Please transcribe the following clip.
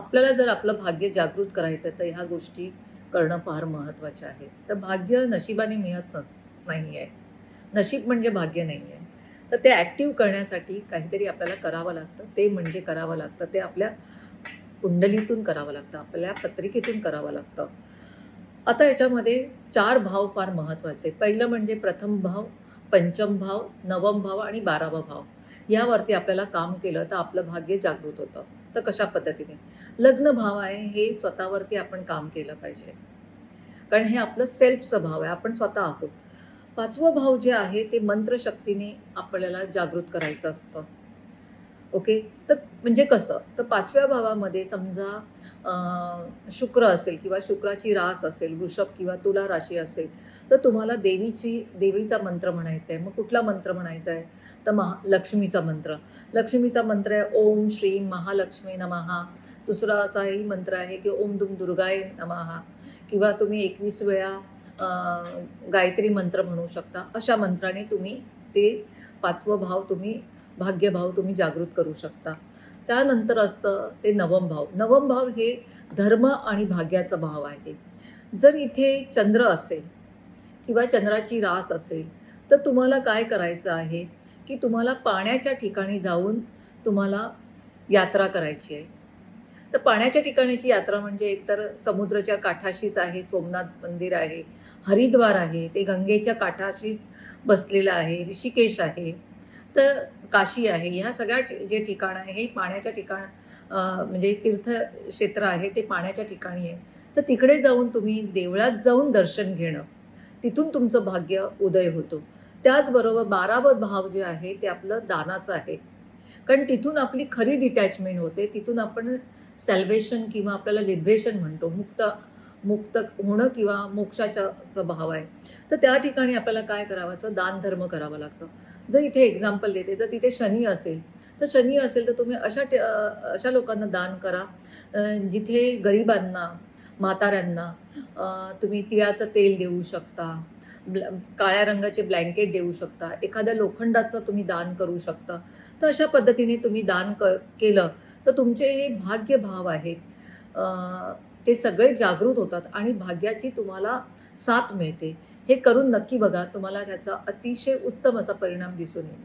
आपल्याला जर आपलं भाग्य जागृत करायचं आहे तर ह्या गोष्टी करणं फार महत्त्वाच्या आहेत. तर भाग्य नशिबाने मिळत नाही आहे. नशीब म्हणजे भाग्य नाही आहे. तर ते ॲक्टिव्ह करण्यासाठी काहीतरी आपल्याला करावं लागतं. ते म्हणजे करावं लागतं ते आपल्या कुंडलीतून करावं लागतं, आपल्या पत्रिकेतून करावं लागतं. आता याच्यामध्ये 4 भाव फार महत्त्वाचे. पहिलं म्हणजे प्रथम भाव, पंचम भाव, नवम भाव आणि 12वा भाव. यावरती आपल्याला काम केलं तर आपलं भाग्य जागृत होतं. तर कशा पद्धतीने? लग्न भाव आहे हे स्वतःवरती आपण काम केलं पाहिजे. कारण हे आपलं सेल्फचं भाव आहे. आपण स्वतः आहोत. 5वं भाव जे आहे ते मंत्रशक्तीने आपल्याला जागृत करायचं असतं. ओके. तर म्हणजे कसं? तर 5व्या भावामध्ये समजा शुक्र असेल किंवा शुक्राची रास असेल, वृषभ किंवा तुला राशी असेल, तर तुम्हाला देवीचा मंत्र म्हणायचा आहे. मग कुठला मंत्र म्हणायचा आहे? तर लक्ष्मीचा मंत्र. लक्ष्मीचा मंत्र आहे ओम श्रीं महालक्ष्मी नमः. दुसरा असाही मंत्र आहे की ओम दुम दुर्गाय नमः किंवा तुम्ही 21 वेळा गायत्री मंत्र म्हणू शकता. अशा मंत्राने तुम्ही ते 5वं भाव भाग्यभाव तुम्ही जागृत करू शकता. त्यानंतर असतं ते नवम भाव. नवम भाव हे धर्म आणि भाग्याचा भाव आहे. जर इथे चंद्र असेल किंवा चंद्राची रास असेल, तर तुम्हाला काय करायचं आहे, की तुम्हाला पाण्याच्या ठिकाणी जाऊन तुम्हाला यात्रा करायची आहे. तर पाण्याच्या ठिकाणीची यात्रा म्हणजे एकतर समुद्राच्या काठाशीच आहे, सोमनाथ मंदिर आहे, हरिद्वार आहे, ते गंगेच्या काठाशीच बसलेलं आहे, ऋषिकेश आहे. तर काशी आहे. ह्या सगळ्या जे ठिकाण आहे हे पाण्याच्या म्हणजे तीर्थक्षेत्र आहे ते पाण्याच्या ठिकाणी आहे. तर तिकडे जाऊन तुम्ही देवळात जाऊन दर्शन घेणं, तिथून तुमचं भाग्य उदय होतो. त्याचबरोबर 12वं भाव जे आहे ते आपलं दानाचं आहे. कारण तिथून आपली खरी डिटॅचमेंट होते. तिथून आपण सॅल्वेशन किंवा आपल्याला लिबरेशन म्हणतो. मुक्त मुक्त होणं किंवा मोक्षाचा भाव आहे. तर त्या ठिकाणी आपल्याला काय करावं असं दानधर्म करावं लागतं. जर इथे एक्झाम्पल देते, तर तिथे शनी असेल, तर तुम्ही अशा लोकांना दान करा जिथे गरिबांना, म्हाताऱ्यांना तुम्ही तिळाचं तेल देऊ शकता, काळ्या रंगाचे ब्लँकेट देऊ शकता, एखाद्या लोखंडाचं तुम्ही दान करू शकता. तर अशा पद्धतीने तुम्ही दान केलं तर तुमचे हे भाग्यभाव आहेत ते सगळे जागृत होतात आणि भाग्याची तुम्हाला साथ मिळते. हे करून नक्की बघा. तुम्हाला त्याचा अतिशय उत्तम असा परिणाम दिसून येईल.